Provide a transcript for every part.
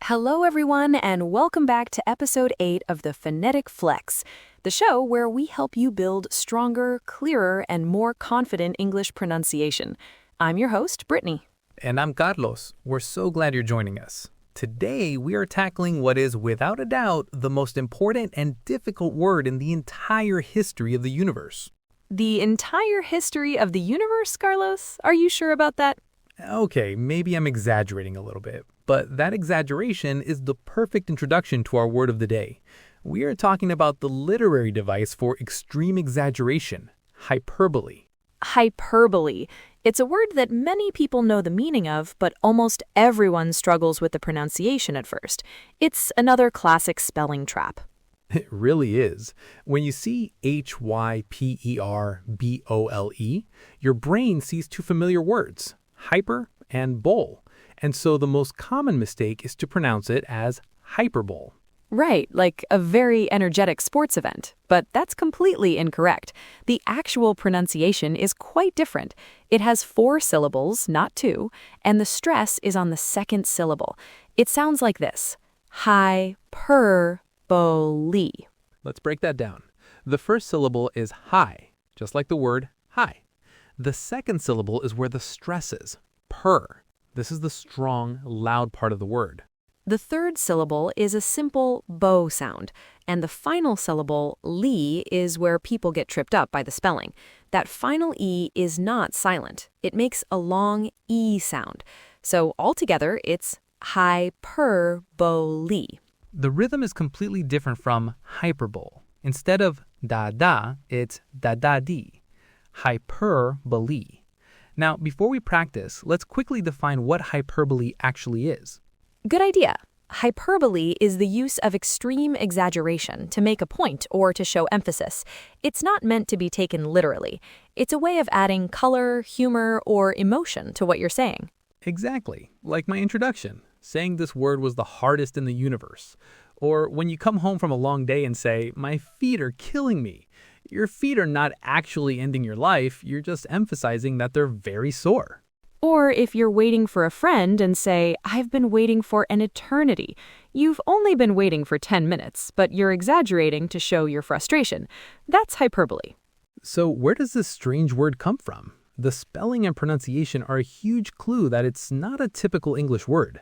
Hello, everyone, and welcome back to episode 8 of the Phonetic Flex, the show where we help you build stronger, clearer, and more confident English pronunciation. I'm your host, Brittany. And I'm Carlos. We're so glad you're joining us. Today, we are tackling what is, without a doubt, the most important and difficult word in the entire history of the universe. The entire history of the universe, Carlos? Are you sure about that? Okay, maybe I'm exaggerating a little bit, but that exaggeration is the perfect introduction to our word of the day. We are talking about the literary device for extreme exaggeration, hyperbole. Hyperbole. It's a word that many people know the meaning of, but almost everyone struggles with the pronunciation at first. It's another classic spelling trap. It really is. When you see hyperbole, your brain sees two familiar words, hyper and bole. And so the most common mistake is to pronounce it as hyperbole. Right, like a very energetic sports event. But that's completely incorrect. The actual pronunciation is quite different. It has 4 syllables, not 2, and the stress is on the second syllable. It sounds like this: hyperbole. Let's break that down. The first syllable is high, just like the word high. The second syllable is where the stress is, per. This is the strong, loud part of the word. The third syllable is a simple bow sound, and the final syllable, li, is where people get tripped up by the spelling. That final e is not silent. It makes a long e sound. So altogether, it's hyperbole. The rhythm is completely different from hyperbole. Instead of da-da, it's da-da-dee. Hyperbole. Now, before we practice, let's quickly define what hyperbole actually is. Good idea. Hyperbole is the use of extreme exaggeration to make a point or to show emphasis. It's not meant to be taken literally. It's a way of adding color, humor, or emotion to what you're saying. Exactly. Like my introduction, saying this word was the hardest in the universe. Or when you come home from a long day and say, "My feet are killing me." Your feet are not actually ending your life, you're just emphasizing that they're very sore. Or if you're waiting for a friend and say, "I've been waiting for an eternity." You've only been waiting for 10 minutes, but you're exaggerating to show your frustration. That's hyperbole. So where does this strange word come from? The spelling and pronunciation are a huge clue that it's not a typical English word.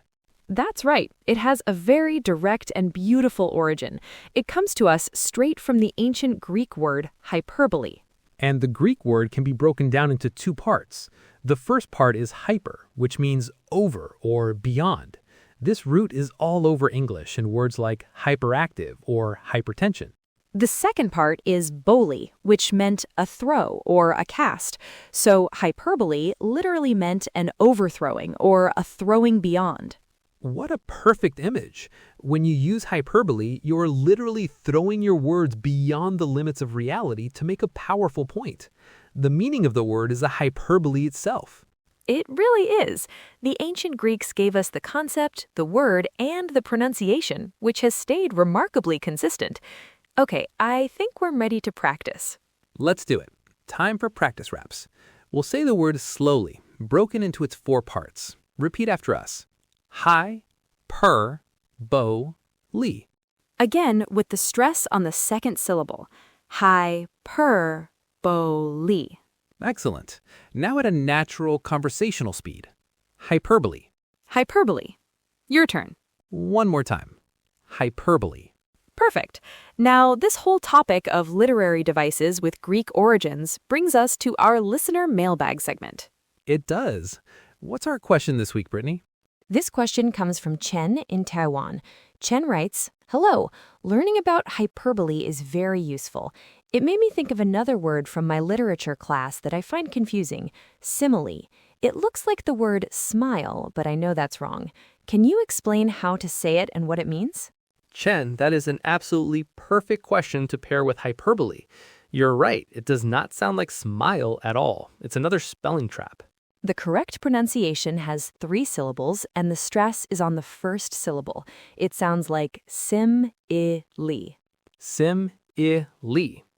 That's right. It has a very direct and beautiful origin. It comes to us straight from the ancient Greek word hyperbole. And the Greek word can be broken down into 2 parts. The first part is hyper, which means over or beyond. This root is all over English in words like hyperactive or hypertension. The second part is bole, which meant a throw or a cast. So hyperbole literally meant an overthrowing or a throwing beyond. What a perfect image. When you use hyperbole, you're literally throwing your words beyond the limits of reality to make a powerful point. The meaning of the word is a hyperbole itself. It really is. The ancient Greeks gave us the concept, the word, and the pronunciation, which has stayed remarkably consistent. Okay, I think we're ready to practice. Let's do it. Time for practice raps. We'll say the word slowly, broken into its 4 parts. Repeat after us. Hyperbole. Again, with the stress on the second syllable. Hyperbole. Excellent. Now at a natural conversational speed. Hyperbole. Hyperbole. Your turn. One more time. Hyperbole. Perfect. Now, this whole topic of literary devices with Greek origins brings us to our listener mailbag segment. It does. What's our question this week, Brittany? This question comes from Chen in Taiwan. Chen writes, "Hello, learning about hyperbole is very useful. It made me think of another word from my literature class that I find confusing, simile. It looks like the word smile, but I know that's wrong. Can you explain how to say it and what it means?" Chen, that is an absolutely perfect question to pair with hyperbole. You're right, it does not sound like smile at all. It's another spelling trap. The correct pronunciation has 3 syllables, and the stress is on the first syllable. It sounds like simile. Simile.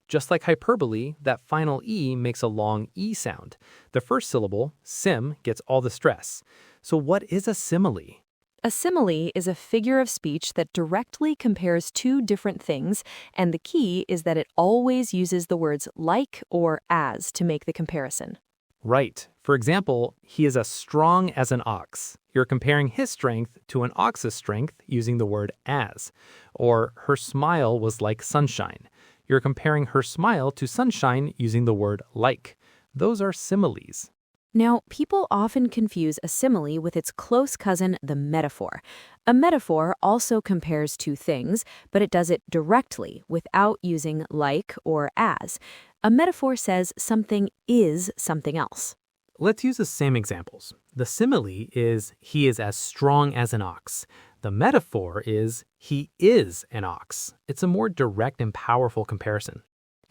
Just like hyperbole, that final E makes a long E sound. The first syllable, sim, gets all the stress. So what is a simile? A simile is a figure of speech that directly compares two different things, and the key is that it always uses the words like or as to make the comparison. Right. For example, he is as strong as an ox. You're comparing his strength to an ox's strength using the word as. Or her smile was like sunshine. You're comparing her smile to sunshine using the word like. Those are similes. Now, people often confuse a simile with its close cousin, the metaphor. A metaphor also compares two things, but it does it directly without using like or as. A metaphor says something is something else. Let's use the same examples. The simile is he is as strong as an ox. The metaphor is he is an ox. It's a more direct and powerful comparison.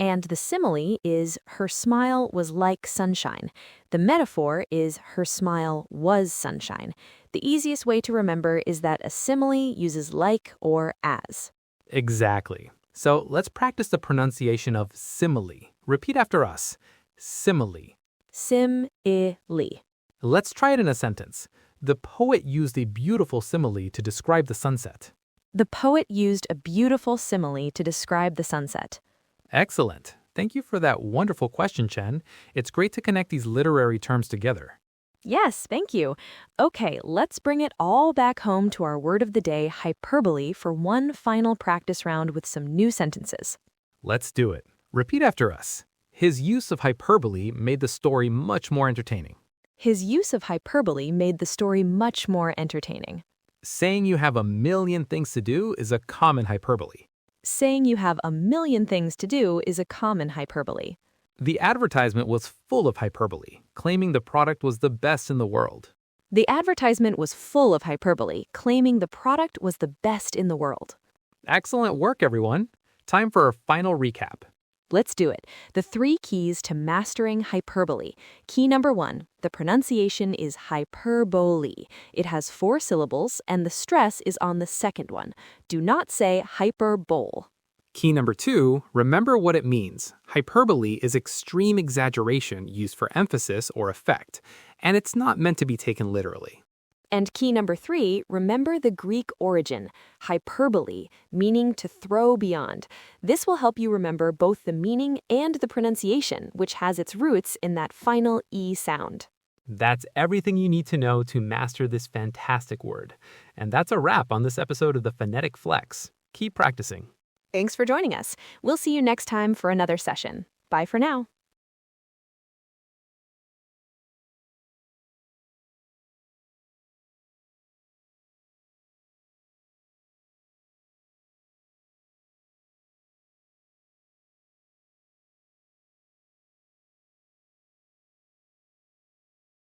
And the simile is her smile was like sunshine. The metaphor is her smile was sunshine. The easiest way to remember is that a simile uses like or as. Exactly. So let's practice the pronunciation of simile. Repeat after us. Simile. Simile. Let's try it in a sentence. The poet used a beautiful simile to describe the sunset. The poet used a beautiful simile to describe the sunset. Excellent. Thank you for that wonderful question, Chen. It's great to connect these literary terms together. Yes, thank you. Okay, let's bring it all back home to our word of the day, hyperbole, for one final practice round with some new sentences. Let's do it. Repeat after us. His use of hyperbole made the story much more entertaining. His use of hyperbole made the story much more entertaining. Saying you have a million things to do is a common hyperbole. Saying you have a million things to do is a common hyperbole. The advertisement was full of hyperbole, claiming the product was the best in the world. The advertisement was full of hyperbole, claiming the product was the best in the world. Excellent work, everyone. Time for a final recap. Let's do it. The 3 keys to mastering hyperbole. Key number 1, the pronunciation is hyperbole. It has 4 syllables, and the stress is on the second one. Do not say hyperbole. Key number 2, remember what it means. Hyperbole is extreme exaggeration used for emphasis or effect, and it's not meant to be taken literally. And key number 3, remember the Greek origin, hyperbole, meaning to throw beyond. This will help you remember both the meaning and the pronunciation, which has its roots in that final E sound. That's everything you need to know to master this fantastic word. And that's a wrap on this episode of the Phonetic Flex. Keep practicing. Thanks for joining us. We'll see you next time for another session. Bye for now.